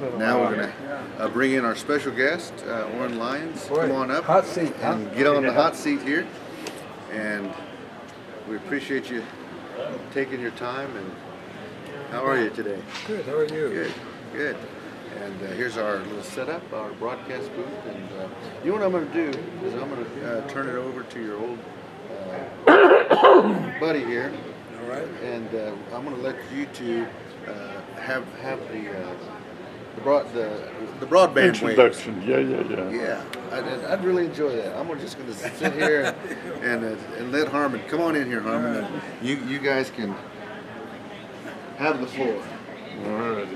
Now we're going to bring in our special guest, Oren Lyons. Come on up. Hot seat, huh? And get on the hot seat here. And we appreciate you taking your time. And how are you today? Good. How are you? Good. Good. And here's our little setup, our broadcast booth. And you know what I'm going to do is I'm going to turn it over to your old buddy here. All right. And I'm going to let you two have the broadband introduction. Waves. Yeah. I'd really enjoy that. I'm just going to sit here and let Harmon come on in here, Harmon. And you guys can have the floor. All right.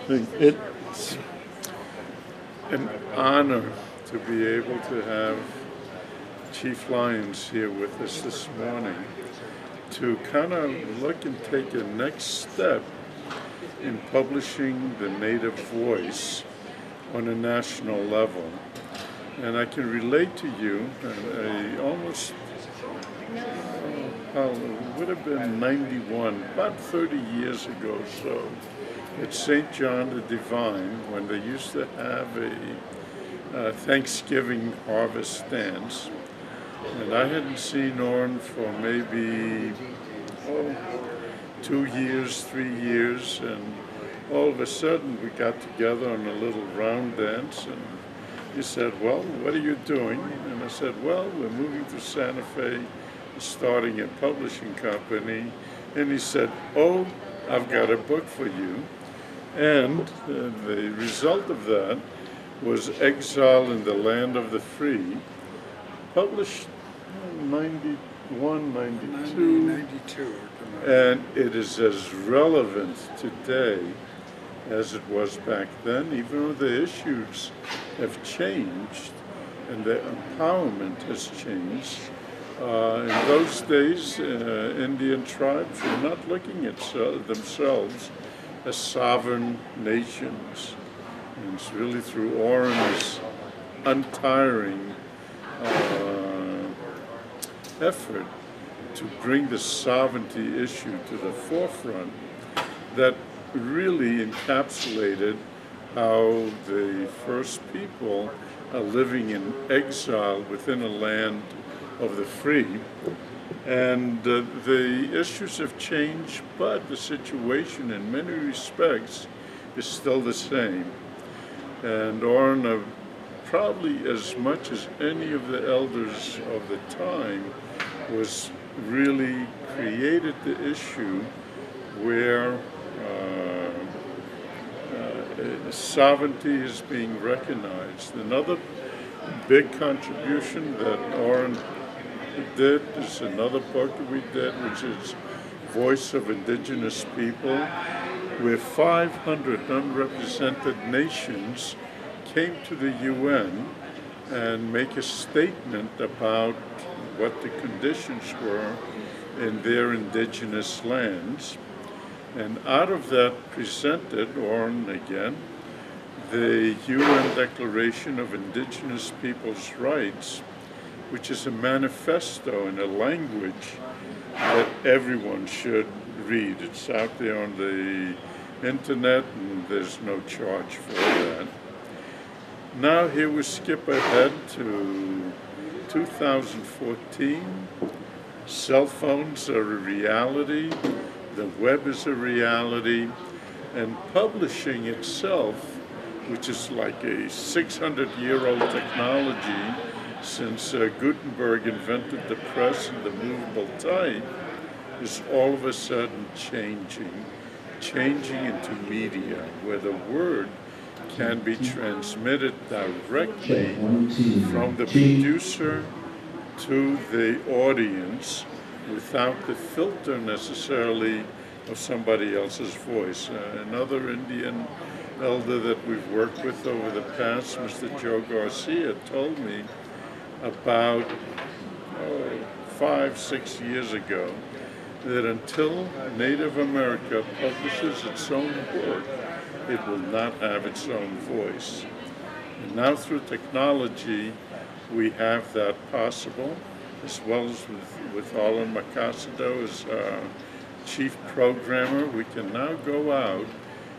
It's an honor to be able to have Chief Lyons here with us this morning to kind of look and take a next step in publishing the Native voice on a national level. And I can relate to you, almost, it would have been 91, about 30 years ago or so, at St. John the Divine, when they used to have a Thanksgiving harvest dance. And I hadn't seen Oren for maybe 2 years, 3 years, and all of a sudden we got together on a little round dance, and he said, "Well, what are you doing?" And I said, "Well, we're moving to Santa Fe, starting a publishing company." And he said, "Oh, I've got a book for you." And the result of that was Exile in the Land of the Free, published 91, 92. 92. And it is as relevant today as it was back then, even though the issues have changed and the empowerment has changed. In those days, Indian tribes were not looking at themselves as sovereign nations. And it's really through Oren's untiring effort to bring the sovereignty issue to the forefront that really encapsulated how the first people are living in exile within a land of the free. And the issues have changed, but the situation in many respects is still the same. And Oren, probably as much as any of the elders of the time, was really created the issue where sovereignty is being recognized. Another big contribution that Oren did is another book that we did, which is Voice of Indigenous People, where 500 unrepresented nations came to the UN and make a statement about what the conditions were in their indigenous lands. And out of that presented, Oren again, the UN Declaration of Indigenous Peoples' Rights, which is a manifesto in a language that everyone should read. It's out there on the internet, and there's no charge for that. Now here we skip ahead to 2014. Cell phones are a reality, the web is a reality, and publishing itself, which is like a 600-year-old technology since Gutenberg invented the press and the movable type, is all of a sudden changing into media, where the word can be transmitted directly from the producer to the audience without the filter necessarily of somebody else's voice. Another Indian elder that we've worked with over the past, Mr. Joe Garcia, told me about 5-6 years ago that until Native America publishes its own book, it will not have its own voice. And now through technology, we have that possible, as well as with Alan Macasado as chief programmer. We can now go out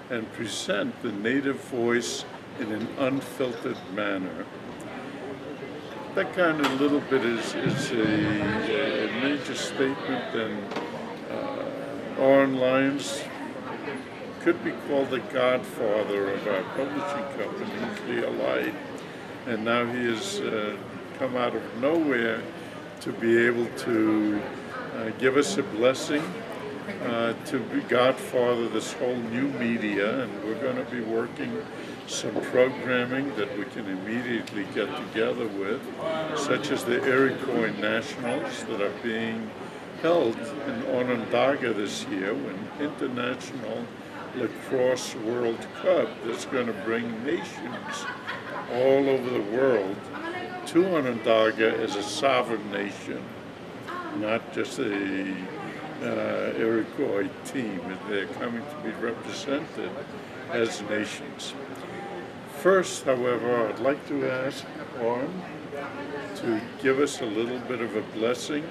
and present the Native voice in an unfiltered manner. That kind of little bit is a major statement, and Oren Lyons could be called the godfather of our publishing company, Clear Light, and now he has come out of nowhere to be able to give us a blessing, to be godfather this whole new media, and we're going to be working some programming that we can immediately get together with, such as the Iroquois Nationals that are being held in Onondaga this year, an international lacrosse World Cup that's going to bring nations all over the world to Onondaga as a sovereign nation, not just a Iroquois team. They're coming to be represented as nations. First, however, I'd like to ask Oren to give us a little bit of a blessing,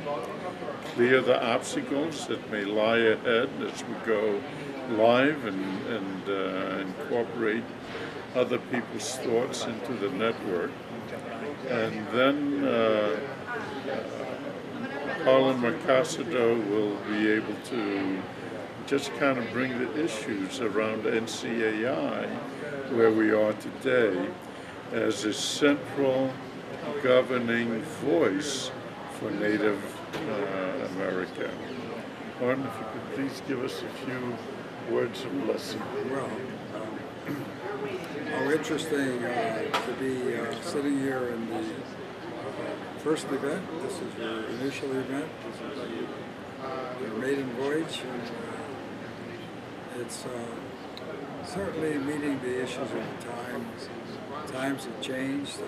clear the obstacles that may lie ahead as we go live and incorporate other people's thoughts into the network. And then Harlan Mercasado will be able to just kind of bring the issues around NCAI, where we are today, as a central governing voice for Native America. Oren, if you could please give us a few words of blessing. Well, how interesting to be sitting here in the first event. This is your initial event. This is your maiden voyage. And, it's certainly meeting the issues of the times. Times have changed.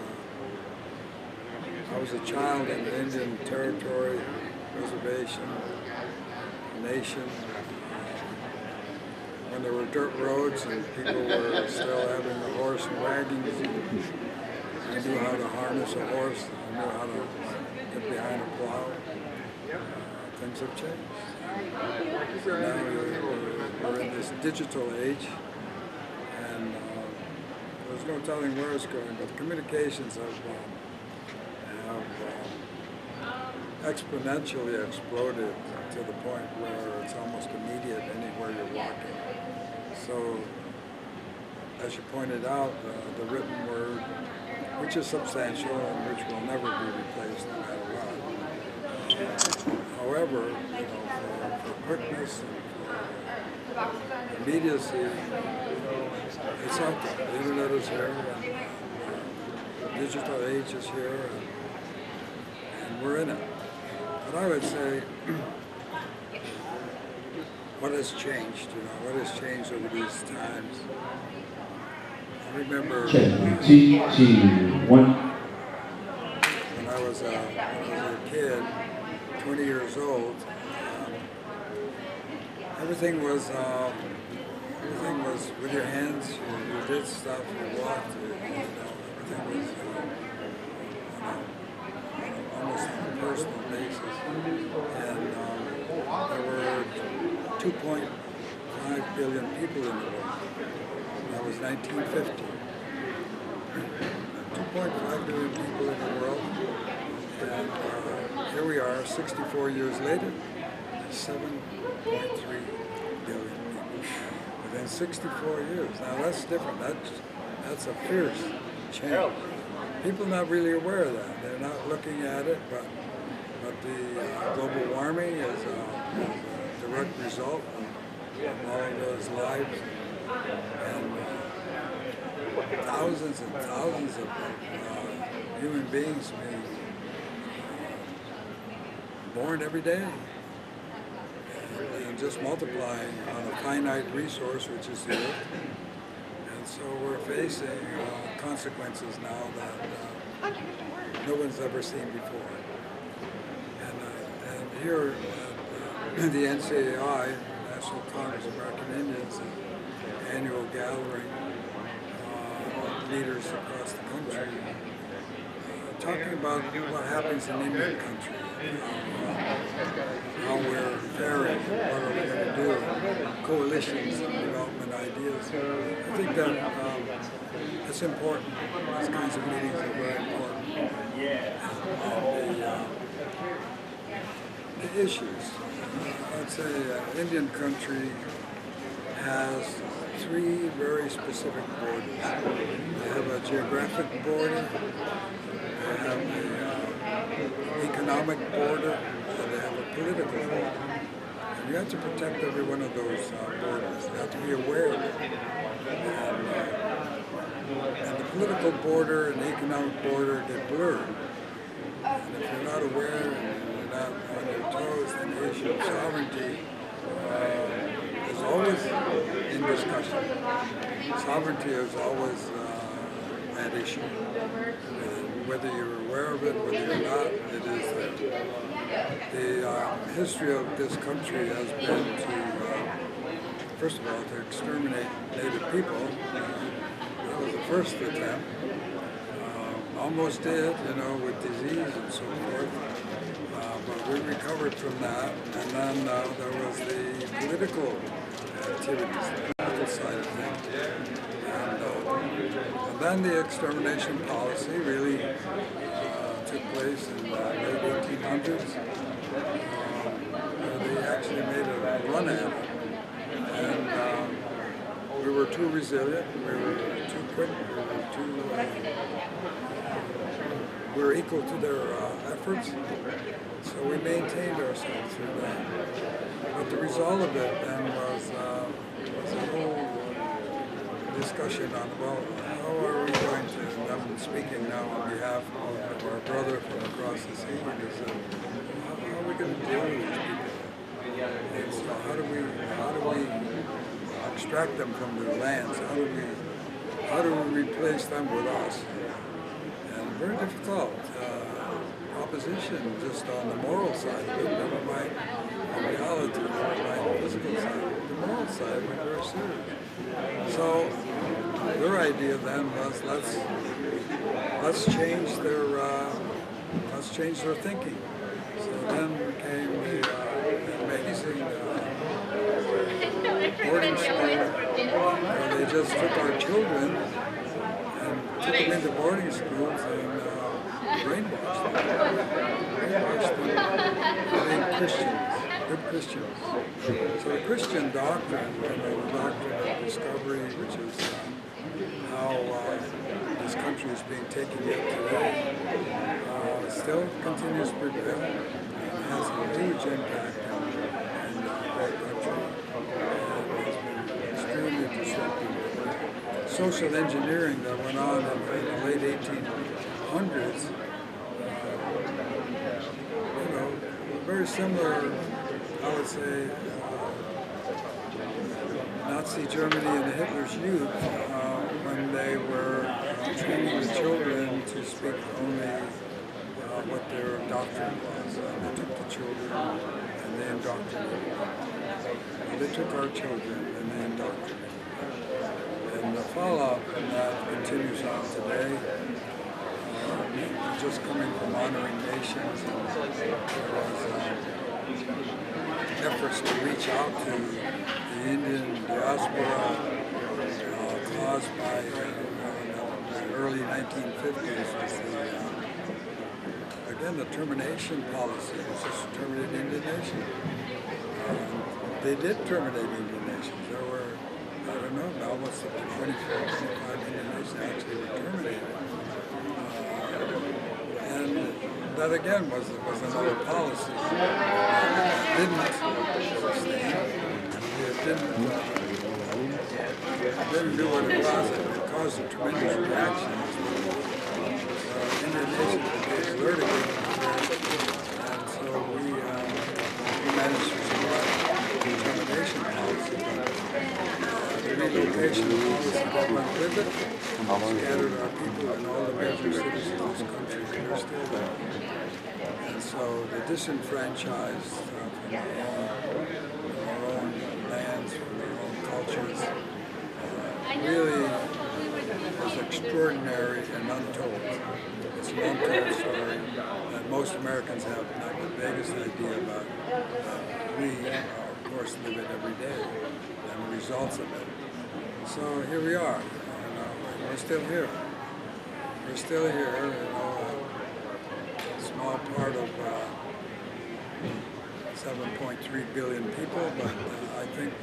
I was a child in the Indian Territory, reservation, nation, when there were dirt roads and people were still having the horse and wagons. I knew how to harness a horse. I knew how to get behind a plow. Things have changed. Now we're in this digital age, and there's no telling where it's going, but communications have exponentially exploded to the point where it's almost immediate anywhere you're walking. So, as you pointed out, the written word, which is substantial and which will never be replaced no matter what. However, for quickness and for immediacy, it's out there. The internet is here, and the digital age is here, and we're in it. But I would say, what has changed? What has changed over these times? I remember when I was a kid, 20 years old. Everything was with your hands. You did stuff. You walked. Everything was almost on a personal basis. And there were 2.5 billion people in the world. That was 1950. 2.5 billion people in the world. And here we are, 64 years later, 7.3 billion people within 64 years. Now that's different. That's a fierce change. People are not really aware of that. They're not looking at it, but the global warming is a direct result of all of those lives, and thousands and thousands of human beings being born every day, and just multiplying on a finite resource, which is the earth. And so we're facing consequences now that no one's ever seen before. And here at the NCAI, National Congress of American Indians, annual gathering of leaders across the country, talking about what happens in Indian country, how we're faring, what are we going to do, coalitions and development ideas. think that it's important. These kinds of meetings are very important. The issues. I'd say Indian country has three very specific borders. They have a geographic border, they have an economic border, and they have a political border. And you have to protect every one of those borders. You have to be aware of it. And the political border and the economic border get blurred. And if you're not aware and you're not on your toes, then the issue of sovereignty is always in discussion. Sovereignty is always at issue. And whether you're aware of it, whether you're not, it is there. The history of this country has been to, first of all, to exterminate Native people. That was the first attempt. Almost did, with disease and so forth. But we recovered from that. And then there was the political activities, the political side of things. And then the extermination policy really took place in the late 1800s. They actually made a run at it. And we were too resilient, we were too quick, we were equal to their efforts, so we maintained ourselves through that. But the result of it then was a whole discussion on, well, how are we going to, and I'm speaking now on behalf of our brother from across the sea, and he said, how are we going to deal with these people? And so how do we extract them from their lands? How do we replace them with us? And very difficult proposition just on the moral side of it, never mind the reality, never mind the physical side. The moral side was very serious. So their idea then was let's change their thinking. So then came the amazing boarding school where they just took our children and took them into boarding schools and brainwashed them. They made Christians, good Christians. So the Christian doctrine, the doctrine of discovery, which is how this country is being taken in today, still continues to prevail and has a huge impact on our country and has been extremely disruptive. Social engineering that went on in the late 1800s, very similar, I would say, Nazi Germany and Hitler's youth when they were training the children to speak only what their doctrine was. They took the children and they indoctrinated them. They took our children and they indoctrinated them. And the fallout from that continues on today. Just coming from honoring nations, and there was efforts to reach out to the Indian diaspora caused by the early 1950s was the termination policy. It was just to terminate Indian Nation. They did terminate Indian nations. There were, almost 24, 25 Indian nations actually were terminated. And that again was another policy. It didn't do what it was. It caused a tremendous reaction. Indian nations became alerted, and so we managed to survive the termination policy. The relocation policy that went with it scattered our people in all the major cities of this country, and they're still there. And so the disenfranchised from our own lands, from their own cultures, really was extraordinary and untold. It's an untold story that most Americans have not the vaguest idea about. We, of course, live it every day and the results of it. So here we are. We're still here. We're still here. A small part of 7.3 billion people, but I think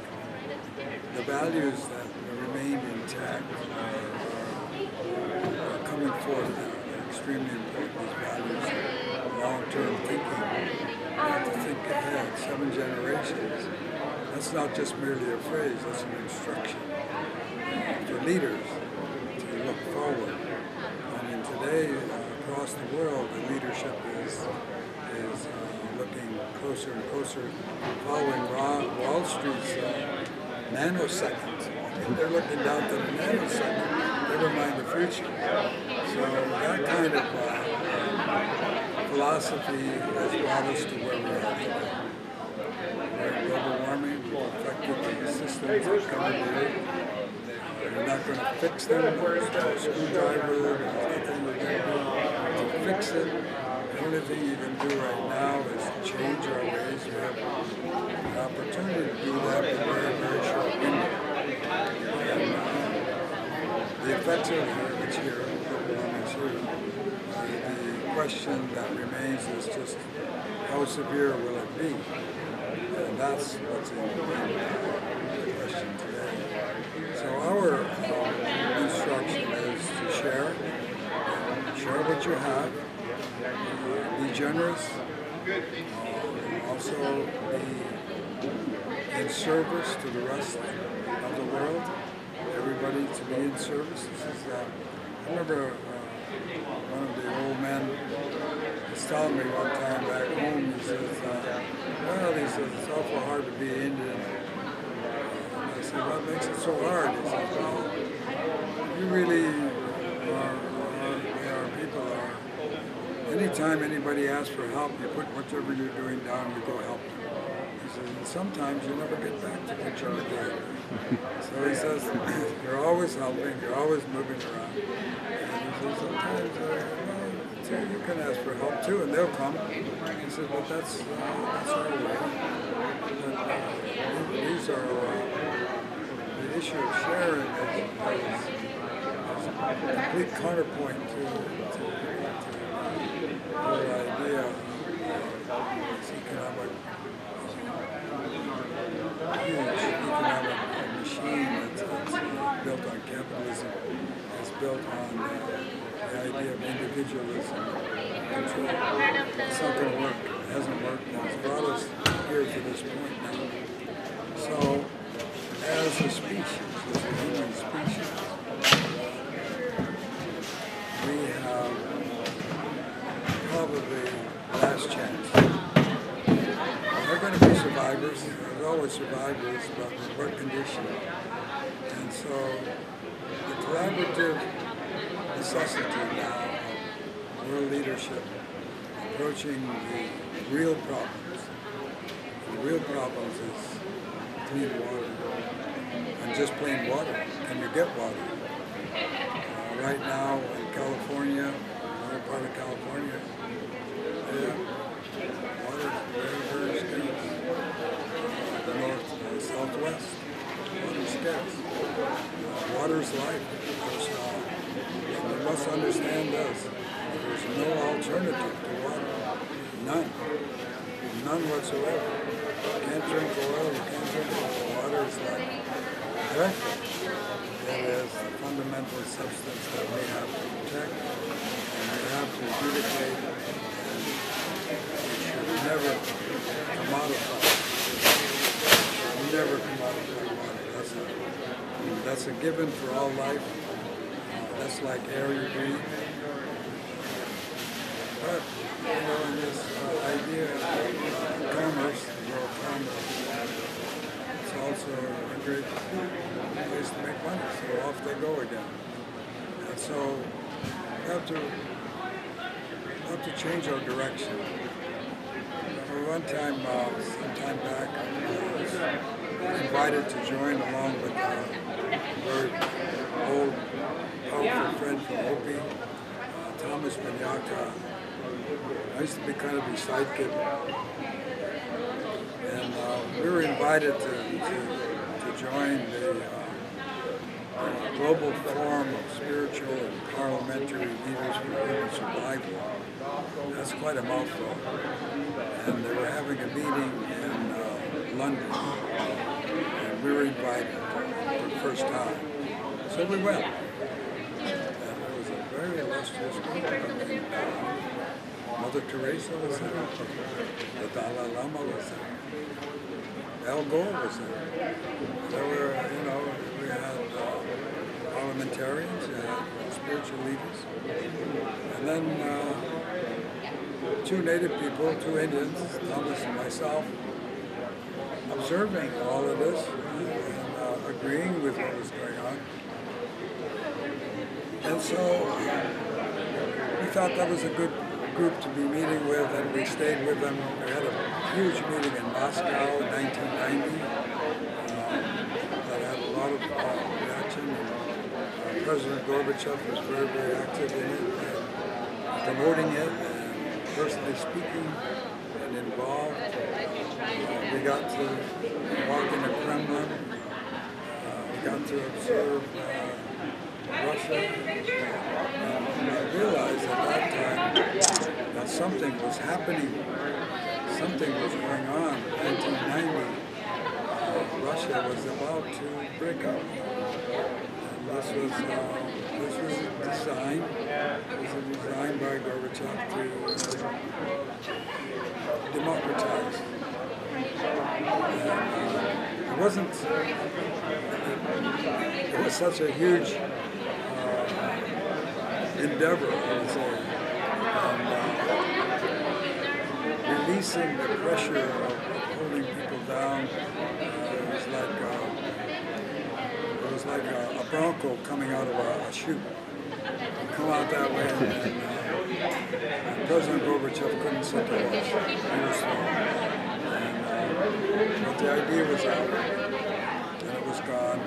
the values that remain intact are coming forth now. They're extremely important. These values are long-term thinking. You have to think ahead, 7 generations. That's not just merely a phrase, that's an instruction for leaders to look forward. I mean, today, across the world, the leadership is looking closer and closer, following Wall Street's nanosecond. They're looking down to the nanosecond, never mind the future. So that kind of philosophy has brought us to where we are today. Global warming, we've affected the systems that cover the earth. You're not going to fix them. There's no screwdriver, there's nothing you're going to do to fix it. The only thing you can do right now is change our ways. We have an opportunity to do that in a very, very short window. And the effects are here, it's here, global warming is here. The question that remains is just how severe will it be? And that's what's in the question today. So our instruction is to share what you have, be generous, also be in service to the rest of the world, everybody to be in service. I remember one of the old men was telling me one time back home, he says, it's awful hard to be Indian. And I said, what makes it so hard? He said, well, you really our people are. Anytime anybody asks for help, you put whatever you're doing down, you go help them. He says, and sometimes you never get back to what you were doing. So he says, you're always helping, you're always moving around. And he says, sometimes you can ask for help too, and they'll come. He said, but that's our way. But these are the issue of sharing is a complete counterpoint to the whole idea of this economic, huge economic machine that's built on capitalism, is built on the idea of individualism and control. It's not going to work. It hasn't worked, and it's brought us here to this point now. So, as a species, as a human species, we have probably last chance. There are going to be survivors. There's always survivors, but in what condition? And so, the collaborative necessity now of world leadership approaching the real problems. The real problems is clean water, and just plain water. Can you get water? Right now in California, another part of California, water is very, very scarce. The north and southwest, water is scarce. Water is life. You must understand this. There's no alternative to water. None. None whatsoever. You can't drink oil, you can't drink water. Water is life. Correct? It is the fundamental substance that we have to protect, and we have to adjudicate, and we should never commodify. We should never commodify water. That's a given for all life. That's like air you breathe. But, in this idea of commerce, world commerce, it's also a great place to make money, so off they go again. And so we have to change our direction. One time, some time back, I was invited to join along with a very old, powerful friend from Hopi, Thomas Vinyaka. I used to be kind of his sidekick. And we were invited to join global forum of spiritual and parliamentary leaders for human survival. That's quite a mouthful. And they were having a meeting in London, and we were invited for the first time. So we went. And it was a very illustrious group. I mean, Mother Teresa was there, the Dalai Lama was there, Al Gore was there. There were, we had parliamentarians, we had spiritual leaders, and then two native people, two Indians, Thomas and myself, observing all of this and agreeing with what was going on. And so we thought that was a good group to be meeting with, and we stayed with them. We had a huge meeting in Moscow in 1990 that had a lot of reaction. And, President Gorbachev was very, very active in it, and promoting it, and personally speaking and involved. We got to walk in the Kremlin. We got to observe Russia. I realized at that time that something was happening, something was going on. In 1990, Russia was about to break up. And this was designed. It was designed by Gorbachev to democratize. And it wasn't. It was such a huge endeavor, I would say, and releasing the pressure of holding people down. It was like a bronco coming out of a chute. You come out that way, and President Gorbachev couldn't sit the horse. He was slow. But the idea was out, and it was gone.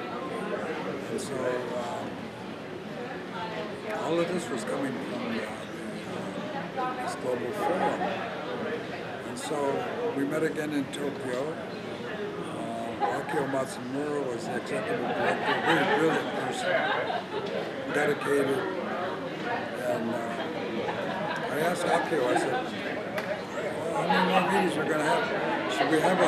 And so all of this was coming from this global forum. And so we met again in Tokyo. Akio Matsumura was the executive director, a very brilliant person, dedicated. And I asked Akio, I said, how many more meetings we're going to have? Should we have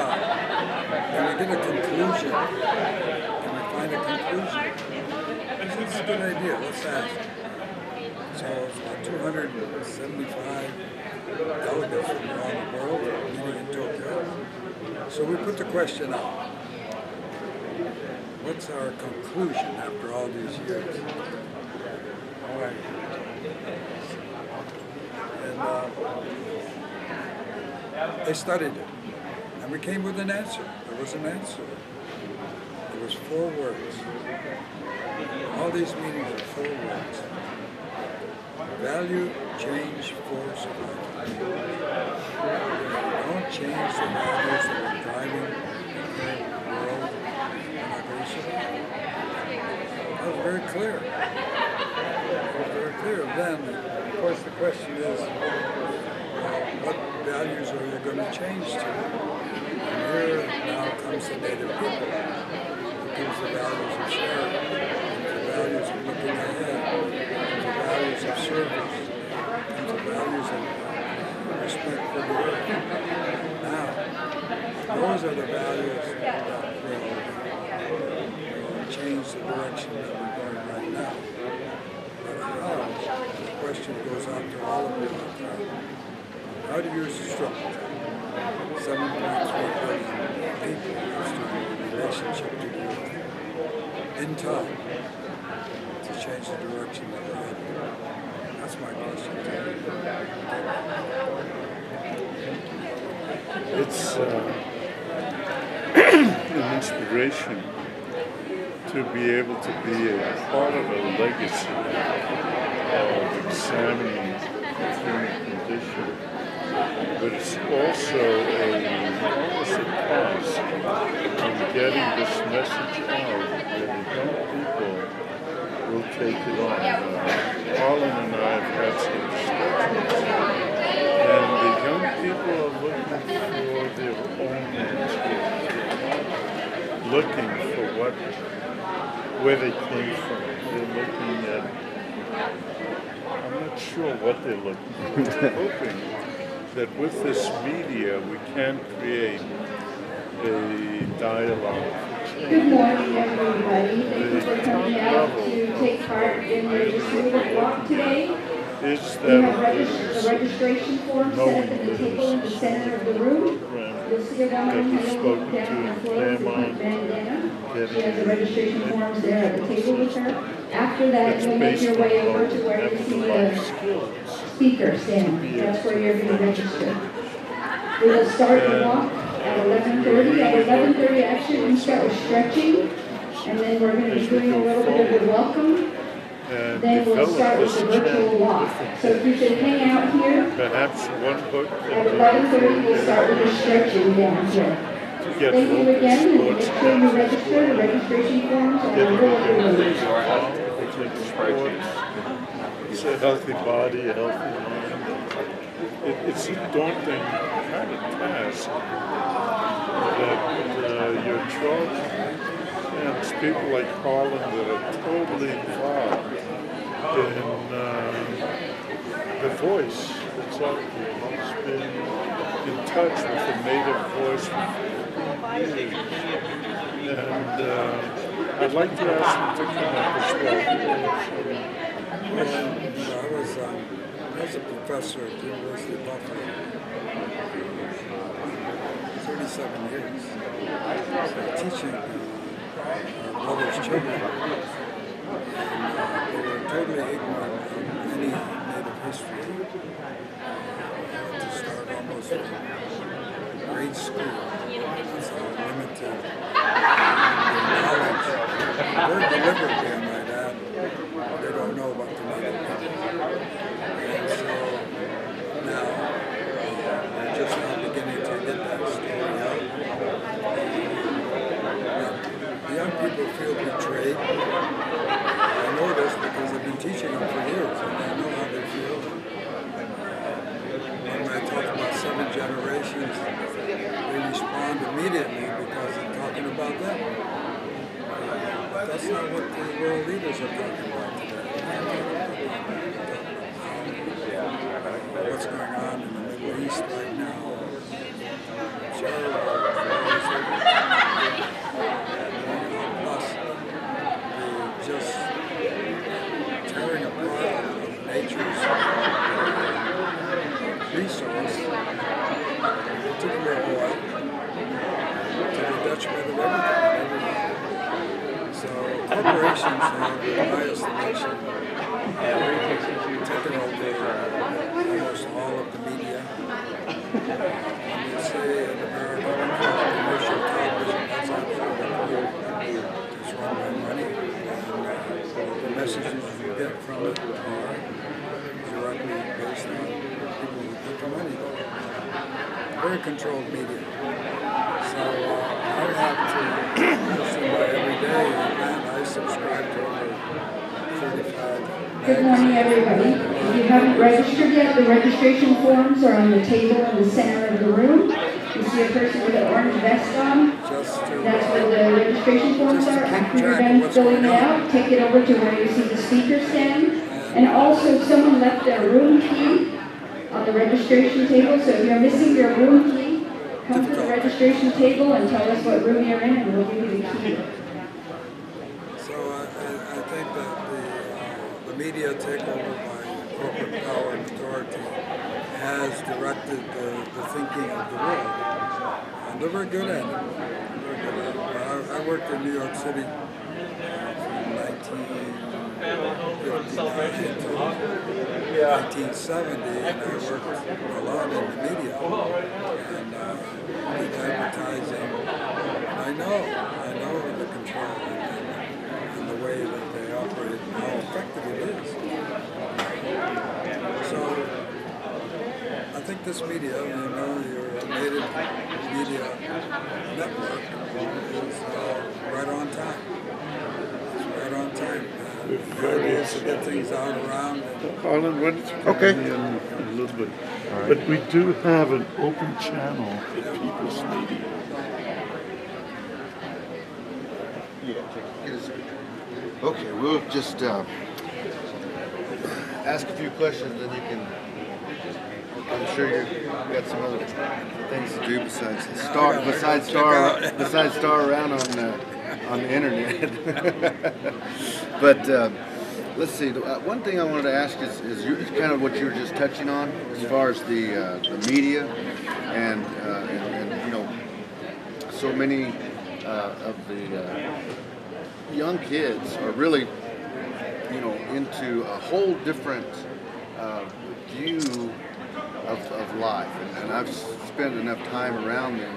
can we get a conclusion? Can we find a conclusion? He said, it's a good idea, let's ask. So it's about 275 delegates from around the world meeting in Tokyo. So we put the question out. What's our conclusion after all these years? All right. And they studied it. And we came with an answer. There was an answer. It was 4 words. All these meetings are 4 words. Value, change, for survival. Don't change the values that are driving the current world, we're not going to survive. That was very clear. It was very clear. Then, of course, the question is, what values are you going to change to? And here now comes the native people. Here comes the values of sharing, the values of looking ahead, the values of service, and the values of respect for the earth. Now, those are the values that will change the direction that we're going right now. But how? The question goes out to all of you out there. How do you instruct 7.3 billion people as to the relationship to the earth in time to change the direction that we're heading? That's my question to you. It's an inspiration to be able to be a part of a legacy of examining the human condition. But it's also almost a task in getting this message out that the young people will take it on. Harlan and I have had some discussions, and the young people are looking for their own answers. They're not looking for what where they came from. They're looking at, I'm not sure what they're looking at. They're hoping that with this media we can create a dialogue. Good morning, everybody. Thank you for coming out to take part in the student walk today. Is We that have the registration form set up at the table in the center of the room. You'll see a woman kneeling down on the floor with a bandana. She has the registration forms there at the table with her. After that, you'll make your way over to where you see the speaker stand. That's where you're going to register. We will start the walk at 11:30. At 11:30, actually, we start with stretching, and then we're going to be doing a little bit of a welcome. Then we'll start with the virtual walk. So if you could hang out here, perhaps one book at 11:30, we'll start with the stretching down here. Thank you again, and make sure you register. The registration forms are in the middle of the room. It's a healthy body, a healthy mind. It's a daunting kind of task that your children and it's people like Harlan that are totally involved in the voice itself. He's been in touch with the native voice for years. And I'd like to ask him to come up as well. I was a professor at the University of Buffalo 37 years, teaching brothers' children. And they were totally ignorant of any native history. To start almost from grade school. That's how limited knowledge. Very deliberately, I might add. They don't know about the native people. And so now they're just now beginning to get that story out. The young people feel betrayed. I know this because I've been teaching them for years, and I know how they feel. When I talk about 7 generations, they respond immediately because I'm talking about them. But that's not what the world leaders are talking about today. What's going on in the Middle East right now? Plus, just tearing apart of nature's resource, particularly oil, to the detriment of everything. So corporations have, in my estimation, taken over almost all of the media. When you say in America, commercial television, that's absolutely true. It's run by money, and the messages you get from it are directly based on people who put the money there. Very controlled media. So I have to listen by every day, and I subscribe to over 35. Good morning, everybody. If you haven't registered yet, the registration forms are on the table in the center of the room. You see a person with an orange vest on. That's where the registration forms are. After you're done filling it out, take it over to where you see the speaker stand. And also, someone left their room key on the registration table. So if you're missing your room key, come to the registration table and tell us what room you're in, and we'll give you the key. So I think that the media takeover by corporate power and authority has directed the thinking of the world. And they're very good at it. I worked in New York City from 1959 to 1970, and I worked a lot in the media and did advertising. I know the control and the way that they operate and how effective it is. So I think this media, your native media network, is right on time. It's right on time. The idea is to get things out around. Harlan, why don't you come in a little bit? Right. But we do have an open channel for people's media. Yeah, Okay, we'll just ask a few questions, and you can. I'm sure you've got some other things to do besides star around on the internet. But let's see. One thing I wanted to ask is kind of what you were just touching on as far as the media and you know, so many of the young kids are really, you know, into a whole different view of life, and I've spent enough time around them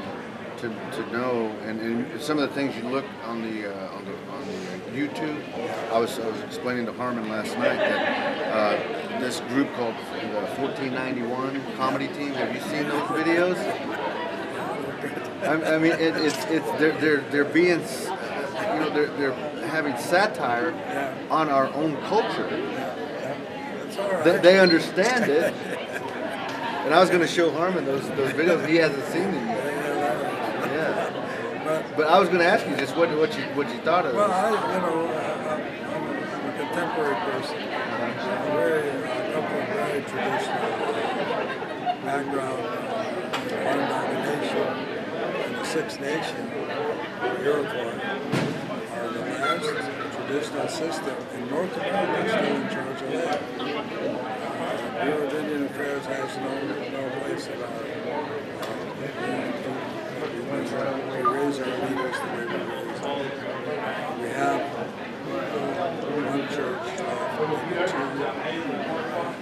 to know, and some of the things you look on the YouTube. I was explaining to Harmon last night that this group called the 1491 comedy team. Have you seen those videos? I mean, they're being, you know, they're having satire on our own culture. They understand it. And I was going to show Harmon those videos. He hasn't seen them yet. Yeah. But I was going to ask you just what you thought of it. Well, I'm a contemporary person. I come from a very traditional background. Onondaga Nation and the Six Nations, the Iroquois, are the last traditional system in North America still in charge of that. Bureau of Indian Affairs has no place at all. We raise our leaders the way we raise them. We have one church, maybe two.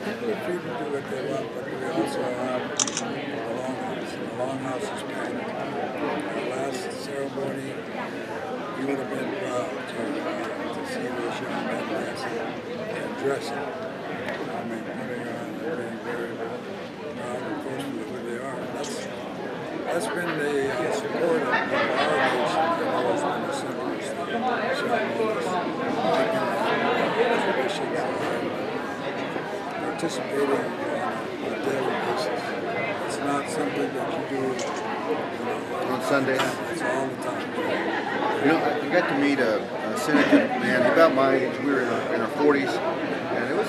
People are free to do what they want, but we also have the longhouse is packed. Our last ceremony, you would have been proud to see those young men dancing and dressing. I mean, putting on and being very proud and forceful of who they are. That's been the support of our nation and always been the simplest ceremonies, making traditions and participating on a daily basis. It's not something that you do On Sundays? It's all the time. You know, I got to meet a Seneca man about my age. We were in our 40s, and it was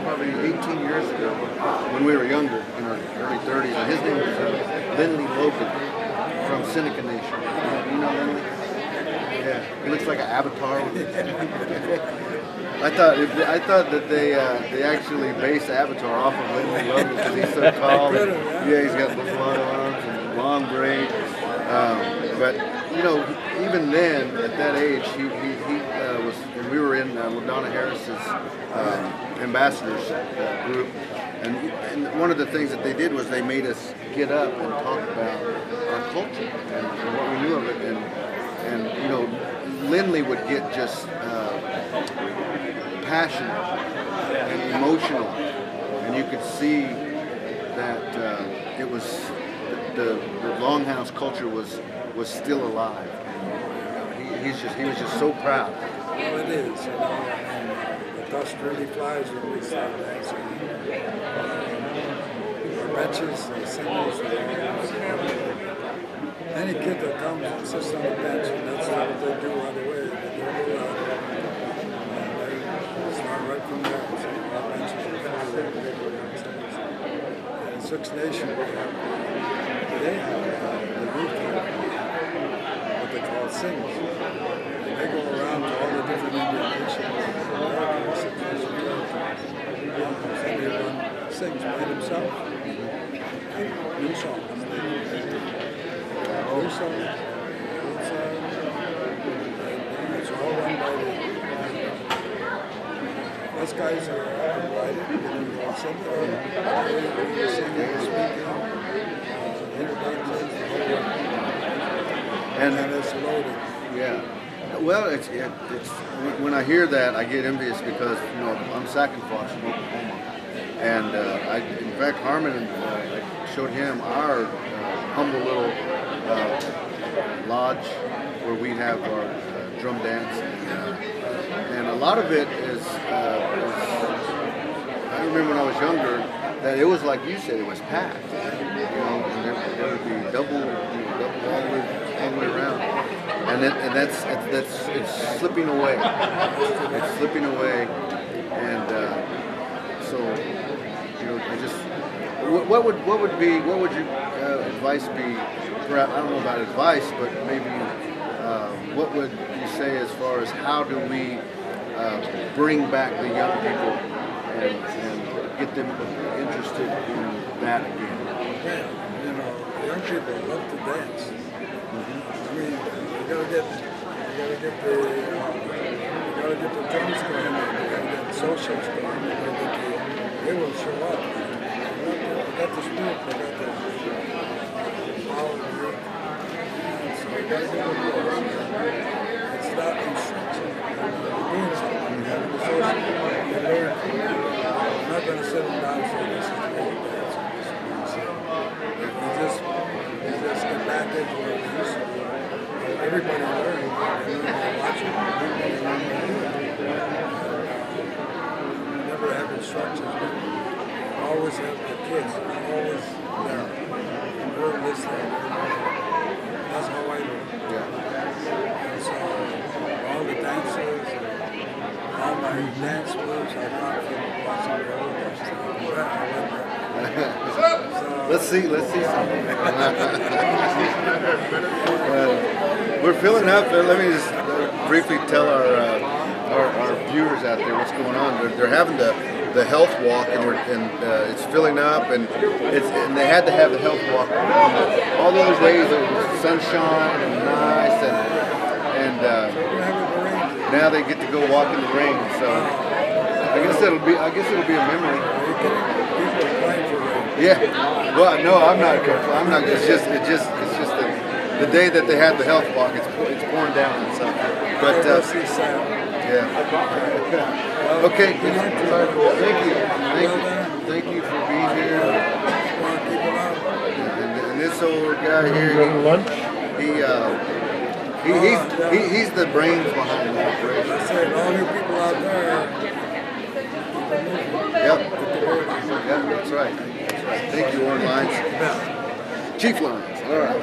probably 18 years ago when we were younger, in our early 30s. And his name was Lindley Logan from Seneca Nation. You know Lindley? Yeah, he looks like an avatar. I thought that they actually based Avatar off of Lindley Logan because he's so tall. Yeah, he's got those long arms and long braids. But you know, even then, at that age, he was. And we were in LaDonna Harris's ambassadors group, and one of the things that they did was they made us get up and talk about our culture and what we knew of it, and you know, Lindley would get just passionate and emotional, and you could see that it was the Longhouse culture was still alive. He was just so proud. Well, it is, you know, and the dust really flies when we start dancing. Our benches, the singers, any kid that comes and sits on the bench, and that's what they do right away. They do they start right from there. So our benches are full of people downstairs. And in Six Nations, they have the rooftop, what they call sings. They go around to all the different Indian nations, American, Six Nation territories. Everyone sings by themselves. New songs. New songs. It's all run by us guys are invited. They sing there. They sing and speaking. Introductions, the whole work. And it's loaded. Yeah. Well, it's when I hear that, I get envious because, you know, I'm Sackingfoss from Oklahoma, and in fact, Harmon and I showed him our humble little lodge where we have our drum dance, and a lot of it is. I remember when I was younger that it was like you said, it was packed. You know, and there would be double all the way around. and that's it's slipping away. It's slipping away, and so I just what would your advice be? Perhaps, I don't know about advice, but maybe what would you say as far as how do we bring back the young people and get them interested in that again? Young people love to dance. I mean, you gotta get the drums going, you gotta get the socials going, they will show up. They got the spirit, they got the power of the youth. So you gotta get them close. It's not instruction. You're doing something. You have the social, you learn. You're not gonna sit them down and say, this is the way you dance. You just get back into what we used to do. Everybody learned. They learned to watch it. Everybody learned to do it. Never have instructions. Always have the kids. Always there. We're listening. That's how I learn. And so all the dancers, all my dance moves, I got from watching the old stuff. Let's see something. We're filling up. Let me just briefly tell our viewers out there what's going on. They're having the health walk, and it's filling up, and they had to have the health walk. All the other days it was sunshine and nice, and now they get to go walk in the rain. So I guess it'll be a memory. Yeah. Well, no, I'm not. It's just the day that they had the health walk. It's pouring down and stuff. But yeah. Okay. Thank you for being here. And this old guy here. He's the brains behind the operation. I said, all you people out there. Yep, that's right. Thank you, Oren Lyons. Chief Lyons. All right.